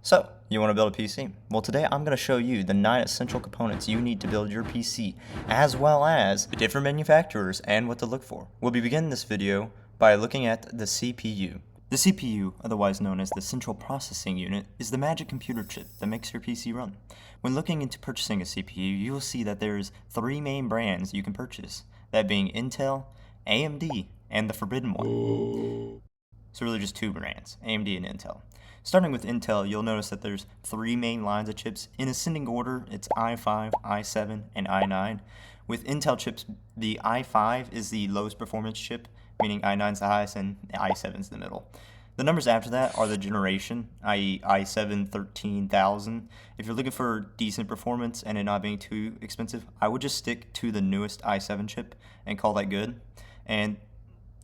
So, you want to build a PC? Well, today I'm going to show you the 9 essential components you need to build your PC, as well as the different manufacturers and what to look for. We'll be beginning this video by looking at the CPU. The CPU, otherwise known as the Central Processing Unit, is the magic computer chip that makes your PC run. When looking into purchasing a CPU, you will see that there's 3 main brands you can purchase, that being Intel, AMD, and the forbidden one. So really just 2 brands, AMD and Intel. Starting with Intel, you'll notice that there's 3 main lines of chips. In ascending order, it's i5, i7, and i9. With Intel chips, the i5 is the lowest performance chip, meaning i9 is the highest and i7 is the middle. The numbers after that are the generation, i.e. i7 13,000. If you're looking for decent performance and it not being too expensive, I would just stick to the newest i7 chip and call that good. And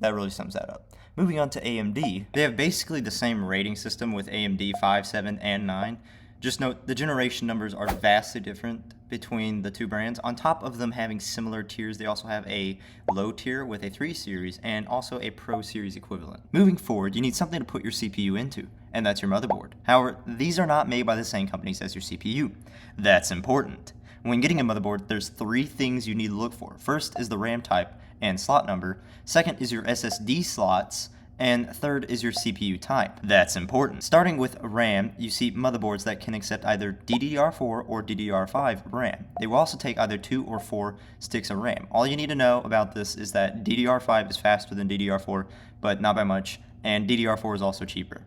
that really sums that up. Moving on to AMD, they have basically the same rating system with AMD 5, 7, and 9. Just note the generation numbers are vastly different between the 2 brands. On top of them having similar tiers, they also have a low tier with a 3 series and also a Pro series equivalent. Moving forward, you need something to put your CPU into, and that's your motherboard. However, these are not made by the same companies as your CPU. That's important. When getting a motherboard, there's 3 things you need to look for. First is the RAM type and slot number. Second is your SSD slots. And third is your CPU type. That's important. Starting with RAM, you see motherboards that can accept either DDR4 or DDR5 RAM. They will also take either 2 or 4 sticks of RAM. All you need to know about this is that DDR5 is faster than DDR4, but not by much, and DDR4 is also cheaper.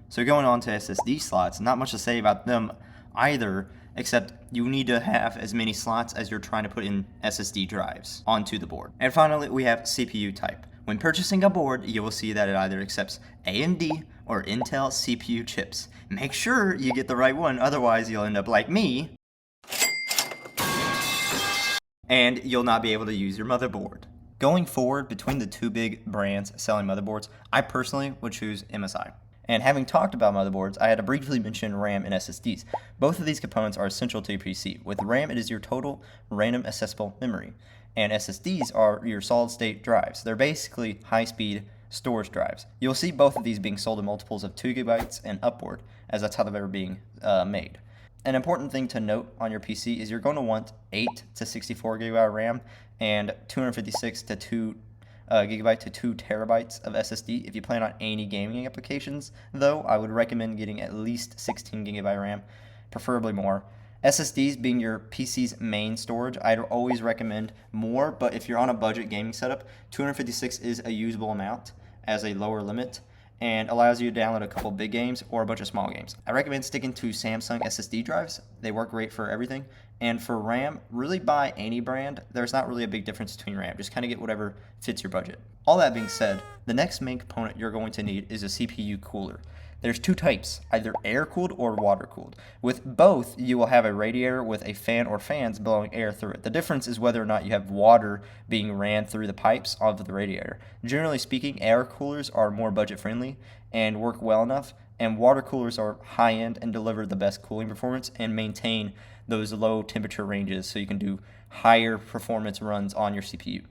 So going on to SSD slots, not much to say about them either, except you need to have as many slots as you're trying to put in SSD drives onto the board. And finally, we have CPU type. When purchasing a board, you will see that it either accepts AMD or Intel CPU chips. Make sure you get the right one, otherwise you'll end up like me, and you'll not be able to use your motherboard. Going forward, between the 2 big brands selling motherboards, I personally would choose MSI. And having talked about motherboards, I had to briefly mention RAM and SSDs. Both of these components are essential to your PC. With RAM, it is your total random accessible memory, and SSDs are your solid-state drives. They're basically high-speed storage drives. You'll see both of these being sold in multiples of 2 gigabytes and upward, as that's how they're being made. An important thing to note on your PC is you're going to want 8 to 64 gigabyte RAM and 256 to 2 gigabyte to 2 terabytes of SSD. If you plan on any gaming applications, though, I would recommend getting at least 16 gigabyte RAM, preferably more. SSDs being your PC's main storage, I'd always recommend more, but if you're on a budget gaming setup, 256 is a usable amount as a lower limit and allows you to download a couple big games or a bunch of small games. I recommend sticking to Samsung SSD drives. They work great for everything. And for RAM, really buy any brand. There's not really a big difference between RAM. Just kind of get whatever fits your budget. All that being said, the next main component you're going to need is a CPU cooler. There's 2 types, either air-cooled or water-cooled. With both, you will have a radiator with a fan or fans blowing air through it. The difference is whether or not you have water being ran through the pipes of the radiator. Generally speaking, air coolers are more budget-friendly and work well enough, and water coolers are high-end and deliver the best cooling performance and maintain those low temperature ranges so you can do higher performance runs on your CPU.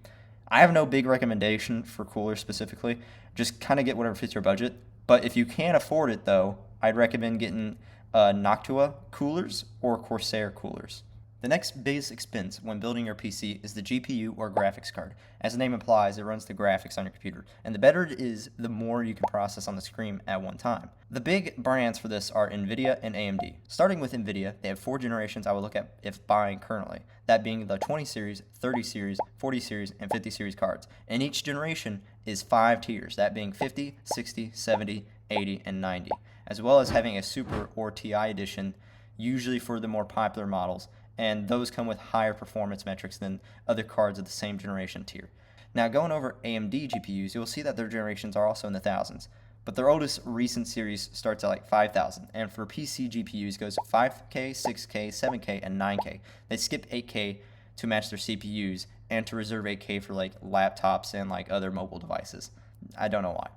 I have no big recommendation for coolers specifically. Just kind of get whatever fits your budget. But if you can't afford it, though, I'd recommend getting Noctua coolers or Corsair coolers. The next biggest expense when building your PC is the GPU or graphics card. As the name implies, it runs the graphics on your computer. And the better it is, the more you can process on the screen at one time. The big brands for this are NVIDIA and AMD. Starting with NVIDIA, they have 4 generations I would look at if buying currently. That being the 20 series, 30 series, 40 series, and 50 series cards. And each generation is 5 tiers, that being 50, 60, 70, 80, and 90. As well as having a Super or TI edition, usually for the more popular models, and those come with higher performance metrics than other cards of the same generation tier. Now, going over AMD GPUs, you'll see that their generations are also in the thousands, but their oldest recent series starts at like 5,000, and for PC GPUs goes 5K, 6K, 7K, and 9K. They skip 8K to match their CPUs and to reserve 8K for like laptops and like other mobile devices. I don't know why.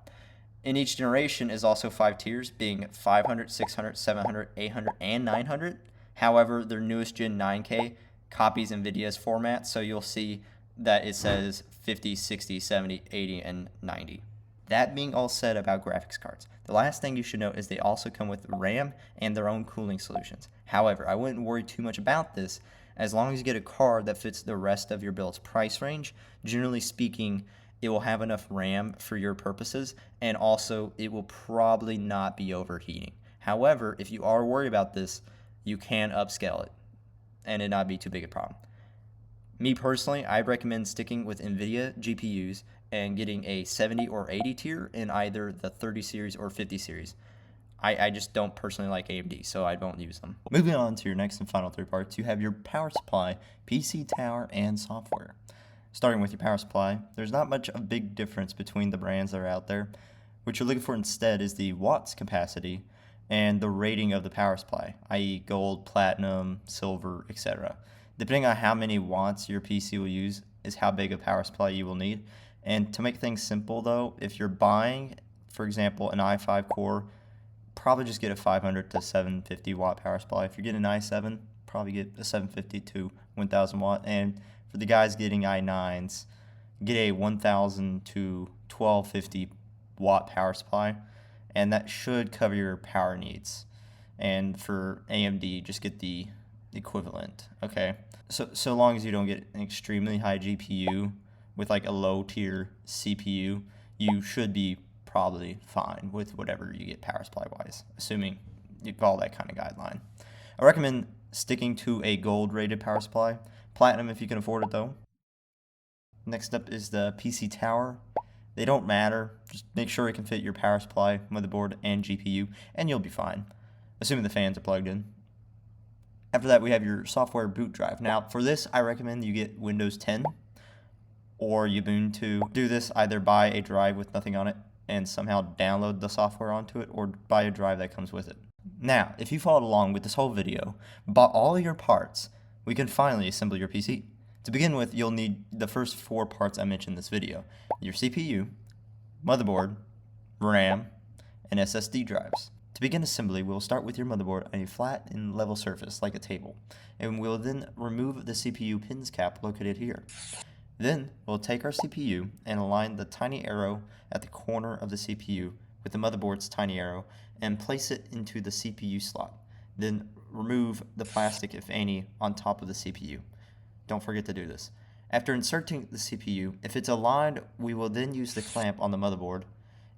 In each generation is also 5 tiers, being 500, 600, 700, 800, and 900. However, their newest Gen 9K copies NVIDIA's format, so you'll see that it says 50, 60, 70, 80, and 90. That being all said about graphics cards, The last thing you should know is they also come with RAM and their own cooling solutions. However, I wouldn't worry too much about this as long as you get a card that fits the rest of your build's price range. Generally speaking, it will have enough RAM for your purposes, and also it will probably not be overheating. However, if you are worried about this, you can upscale it and it not be too big a problem. Me personally, I recommend sticking with NVIDIA GPUs and getting a 70 or 80 tier in either the 30 series or 50 series. I just don't personally like AMD, so I don't use them. Moving on to your next and final three parts, you have your power supply, PC tower, and software. Starting with your power supply, there's not much of a big difference between the brands that are out there. What you're looking for instead is the watts capacity and the rating of the power supply, i.e. gold, platinum, silver, etc. Depending on how many watts your PC will use is how big a power supply you will need. And to make things simple though, if you're buying, for example, an i5 core, probably just get a 500 to 750 watt power supply. If you're getting an i7, probably get a 750 to 1000 watt. And for the guys getting i9s, get a 1000 to 1250 watt power supply, and that should cover your power needs. And for AMD, just get the equivalent, okay? So long as you don't get an extremely high GPU with like a low tier CPU, you should be probably fine with whatever you get power supply wise, assuming you follow that kind of guideline. I recommend sticking to a gold rated power supply, platinum if you can afford it though. Next up is the PC tower. They don't matter, just make sure it can fit your power supply, motherboard, and GPU, and you'll be fine, assuming the fans are plugged in. After that, we have your software boot drive. Now, for this, I recommend you get Windows 10 or Ubuntu. Do this, either buy a drive with nothing on it and somehow download the software onto it, or buy a drive that comes with it. Now, if you followed along with this whole video, bought all your parts, we can finally assemble your PC. To begin with, you'll need the first four parts I mentioned in this video: your CPU, motherboard, RAM, and SSD drives. To begin assembly, we'll start with your motherboard on a flat and level surface like a table, and we'll then remove the CPU pins cap located here. Then we'll take our CPU and align the tiny arrow at the corner of the CPU with the motherboard's tiny arrow and place it into the CPU slot. Then remove the plastic, if any, on top of the CPU. Don't forget to do this. After inserting the CPU, if it's aligned, we will then use the clamp on the motherboard,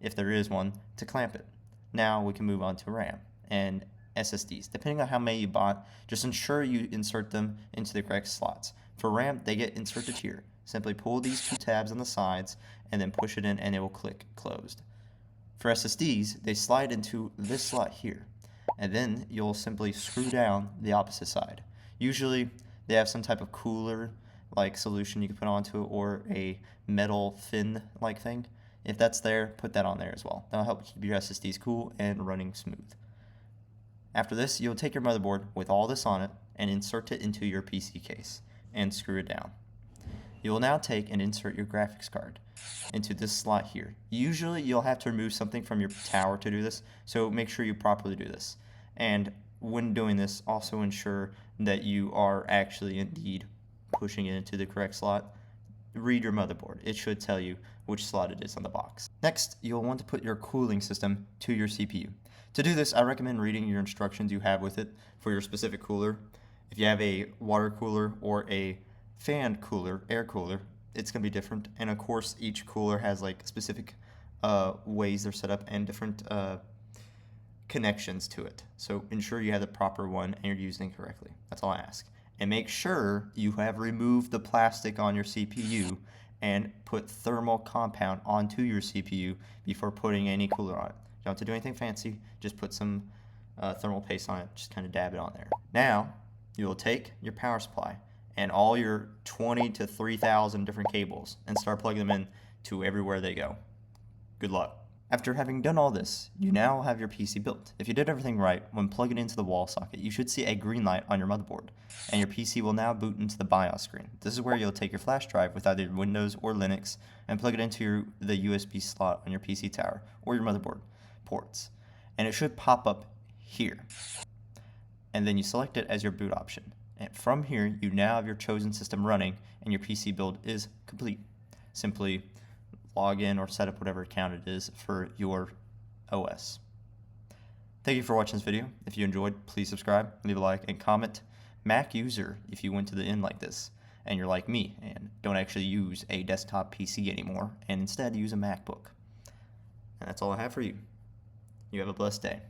if there is one, to clamp it. Now we can move on to RAM and SSDs. Depending on how many you bought, just ensure you insert them into the correct slots. For RAM, they get inserted here. Simply pull these two tabs on the sides and then push it in and it will click closed. For SSDs, they slide into this slot here, and then you'll simply screw down the opposite side. Usually they have some type of cooler like solution you can put onto it, or a metal fin like thing. If that's there, put that on there as well. That'll help keep your SSDs cool and running smooth. After this, you'll take your motherboard with all this on it and insert it into your PC case and screw it down. You will now take and insert your graphics card into this slot here. Usually you'll have to remove something from your tower to do this, so make sure you properly do this. And when doing this, also ensure that you are actually indeed pushing it into the correct slot. Read your motherboard. It should tell you which slot it is on the box. Next, you'll want to put your cooling system to your CPU. To do this, I recommend reading your instructions you have with it for your specific cooler. If you have a water cooler or a fan cooler, air cooler, it's going to be different. And of course, each cooler has like specific ways they're set up and different connections to it. So ensure you have the proper one and you're using it correctly. That's all I ask. And make sure you have removed the plastic on your CPU and put thermal compound onto your CPU before putting any cooler on it. You don't have to do anything fancy, just put some thermal paste on it, just kind of dab it on there. Now, you will take your power supply and all your 20 to 3,000 different cables and start plugging them in to everywhere they go. Good luck. After having done all this, you now have your PC built. If you did everything right, when plugging into the wall socket, you should see a green light on your motherboard, and your PC will now boot into the BIOS screen. This is where you'll take your flash drive with either Windows or Linux and plug it into the USB slot on your PC tower or your motherboard ports. And it should pop up here. And then you select it as your boot option. And from here, you now have your chosen system running and your PC build is complete. Simply log in or set up whatever account it is for your OS. Thank you for watching this video. If you enjoyed, please subscribe, leave a like, and comment. Mac user, if you went to the end like this, and you're like me, and don't actually use a desktop PC anymore, and instead use a MacBook. And that's all I have for you. You have a blessed day.